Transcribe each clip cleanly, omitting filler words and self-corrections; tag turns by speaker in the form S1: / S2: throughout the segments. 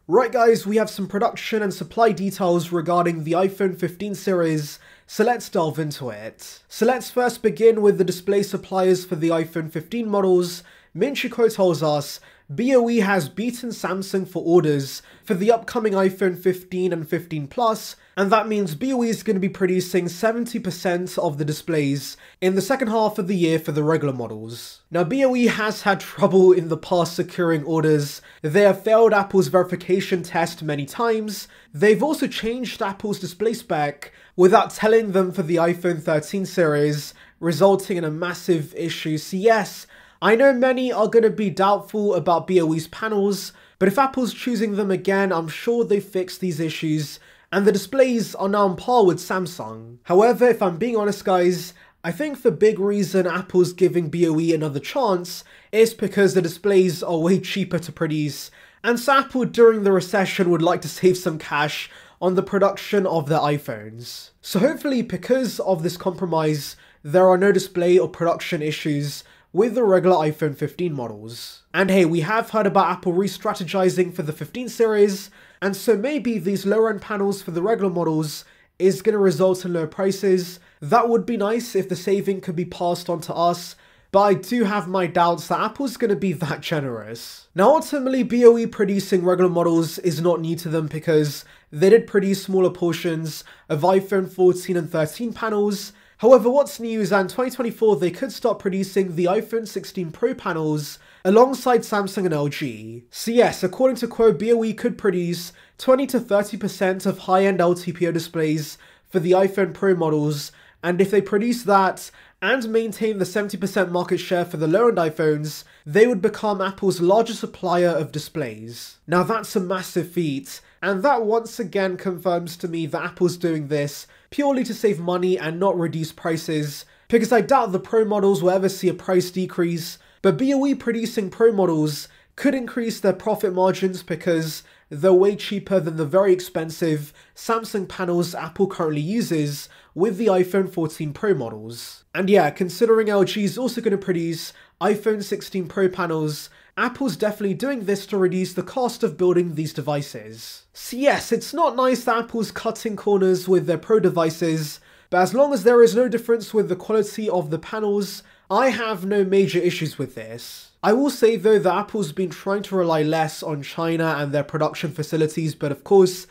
S1: Right guys, we have some production and supply details regarding the iPhone 15 series, so let's delve into it. So let's first begin with the display suppliers for the iPhone 15 models. Min Chi Kuo tells us, BOE has beaten Samsung for orders for the upcoming iPhone 15 and 15 Plus, and that means BOE is going to be producing 70% of the displays in the second half of the year for the regular models. Now BOE has had trouble in the past securing orders. They have failed Apple's verification test many times. They've also changed Apple's display spec without telling them for the iPhone 13 series, resulting in a massive issue. So yes, I know many are going to be doubtful about BOE's panels, but if Apple's choosing them again, I'm sure they fixed these issues, and the displays are now on par with Samsung. However, if I'm being honest guys, I think the big reason Apple's giving BOE another chance is because the displays are way cheaper to produce, and so Apple during the recession would like to save some cash on the production of their iPhones. So hopefully because of this compromise, there are no display or production issues with the regular iPhone 15 models. And hey, we have heard about Apple re-strategizing for the 15 series, and so maybe these lower end panels for the regular models is going to result in lower prices. That would be nice if the saving could be passed on to us, but I do have my doubts that Apple's going to be that generous. Now ultimately, BOE producing regular models is not new to them because they did produce smaller portions of iPhone 14 and 13 panels. However, what's new is that in 2024 they could start producing the iPhone 16 Pro panels alongside Samsung and LG. So yes, according to Kuo, BOE could produce 20 to 30% of high-end LTPO displays for the iPhone Pro models, and if they produce that and maintain the 70% market share for the low-end iPhones, they would become Apple's largest supplier of displays. Now that's a massive feat, and that once again confirms to me that Apple's doing this purely to save money and not reduce prices, because I doubt the Pro models will ever see a price decrease, but BOE producing Pro models could increase their profit margins because they're way cheaper than the very expensive Samsung panels Apple currently uses with the iPhone 14 Pro models. And yeah, considering LG is also going to produce iPhone 16 Pro panels, Apple's definitely doing this to reduce the cost of building these devices. So yes, it's not nice that Apple's cutting corners with their Pro devices, but as long as there is no difference with the quality of the panels, I have no major issues with this. I will say though that Apple's been trying to rely less on China and their production facilities, but of course,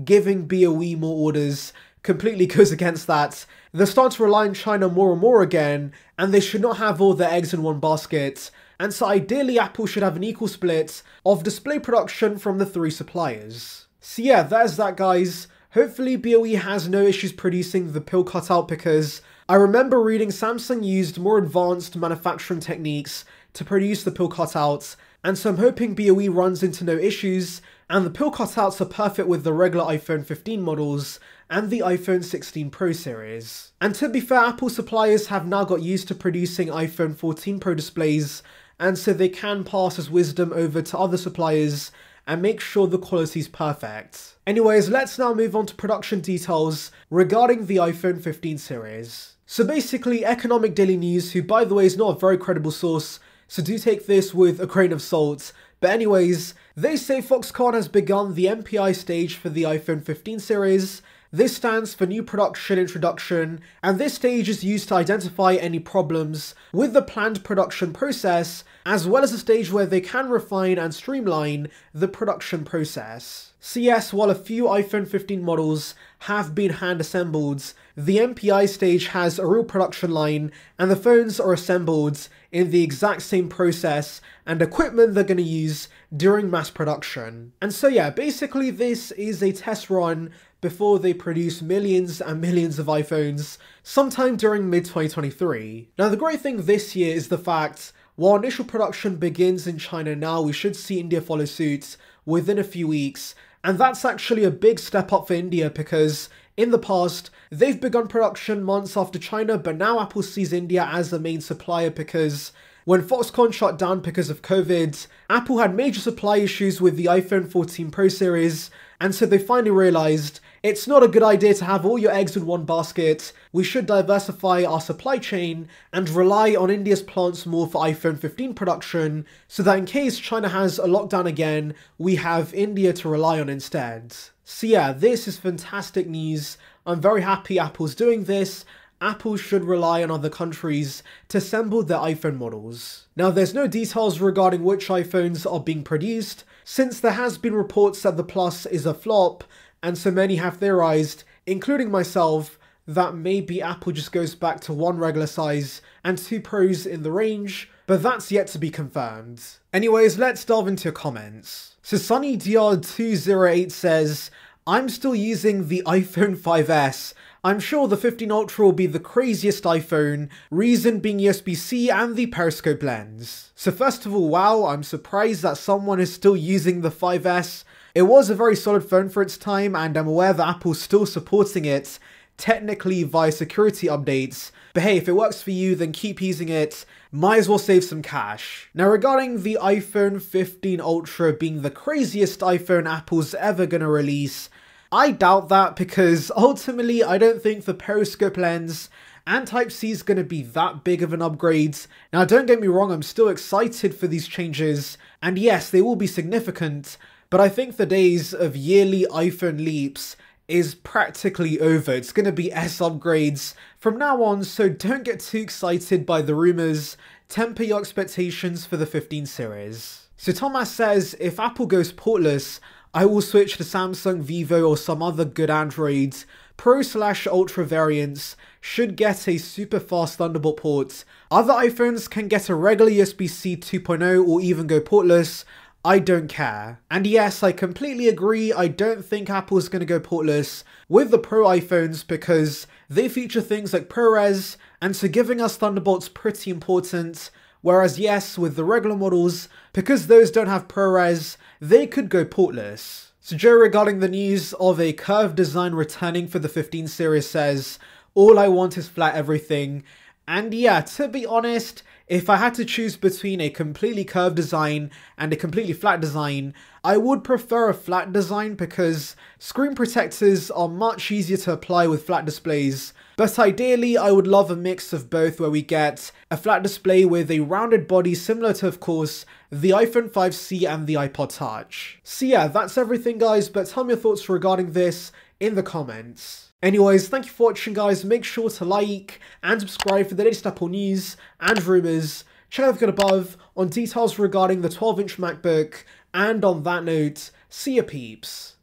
S1: giving BOE more orders completely goes against that. They're starting to rely on China more and more again, and they should not have all their eggs in one basket. And so ideally Apple should have an equal split of display production from the three suppliers. So yeah, there's that guys. Hopefully BOE has no issues producing the pill cutout, because I remember reading Samsung used more advanced manufacturing techniques to produce the pill cutouts, and so I'm hoping BOE runs into no issues, and the pill cutouts are perfect with the regular iPhone 15 models and the iPhone 16 Pro series. And to be fair, Apple suppliers have now got used to producing iPhone 14 Pro displays, and so they can pass as wisdom over to other suppliers and make sure the quality is perfect. Anyways, let's now move on to production details regarding the iPhone 15 series. So basically, Economic Daily News, who by the way is not a very credible source, so do take this with a grain of salt. But anyways, they say Foxconn has begun the NPI stage for the iPhone 15 series. This stands for New Production Introduction, and this stage is used to identify any problems with the planned production process, as well as a stage where they can refine and streamline the production process. So yes, while a few iPhone 15 models have been hand assembled, the NPI stage has a real production line, and the phones are assembled in the exact same process and equipment they're going to use during mass production. And so yeah, basically this is a test run before they produce millions and millions of iPhones sometime during mid-2023. Now the great thing this year is the fact, while initial production begins in China now, we should see India follow suit within a few weeks, and that's actually a big step up for India because in the past, they've begun production months after China, but now Apple sees India as the main supplier because When Foxconn shut down because of COVID, Apple had major supply issues with the iPhone 14 Pro series, and so they finally realized it's not a good idea to have all your eggs in one basket. We should diversify our supply chain and rely on India's plants more for iPhone 15 production, so that in case China has a lockdown again, we have India to rely on instead. So yeah, this is fantastic news. I'm very happy Apple's doing this. Apple should rely on other countries to assemble their iPhone models. Now, there's no details regarding which iPhones are being produced, since there has been reports that the Plus is a flop, and so many have theorized, including myself, that maybe Apple just goes back to one regular size and two Pros in the range, but that's yet to be confirmed. Anyways, let's delve into your comments. So SunnyDR208 says, I'm still using the iPhone 5S. I'm sure the 15 Ultra will be the craziest iPhone, reason being USB-C and the periscope lens. So first of all, wow, I'm surprised that someone is still using the 5S. It was a very solid phone for its time, and I'm aware that Apple's still supporting it, technically via security updates, but hey, if it works for you, then keep using it. Might as well save some cash. Now, regarding the iPhone 15 Ultra being the craziest iPhone Apple's ever gonna release, I doubt that, because ultimately I don't think the periscope lens and Type-C is going to be that big of an upgrade. Now, don't get me wrong, I'm still excited for these changes, and yes, they will be significant, but I think the days of yearly iPhone leaps is practically over. It's going to be S upgrades from now on, so don't get too excited by the rumors. Temper your expectations for the 15 series. So Thomas says, if Apple goes portless, I will switch to Samsung, Vivo, or some other good Androids. Pro/Ultra variants should get a super fast Thunderbolt port. Other iPhones can get a regular USB-C 2.0 or even go portless. I don't care. And yes, I completely agree, I don't think Apple's going to go portless with the Pro iPhones because they feature things like ProRes, and so giving us Thunderbolt's pretty important. Whereas yes, with the regular models, because those don't have ProRes, they could go portless. So Joe, regarding the news of a curved design returning for the 15 series, says, all I want is flat everything. And yeah, to be honest, if I had to choose between a completely curved design and a completely flat design, I would prefer a flat design because screen protectors are much easier to apply with flat displays. But ideally, I would love a mix of both where we get a flat display with a rounded body similar to, of course, the iPhone 5C and the iPod Touch. So yeah, that's everything guys, but tell me your thoughts regarding this in the comments. Anyways, thank you for watching guys, make sure to like and subscribe for the latest Apple news and rumours. Check out the video above on details regarding the 12-inch MacBook, and on that note, see ya peeps.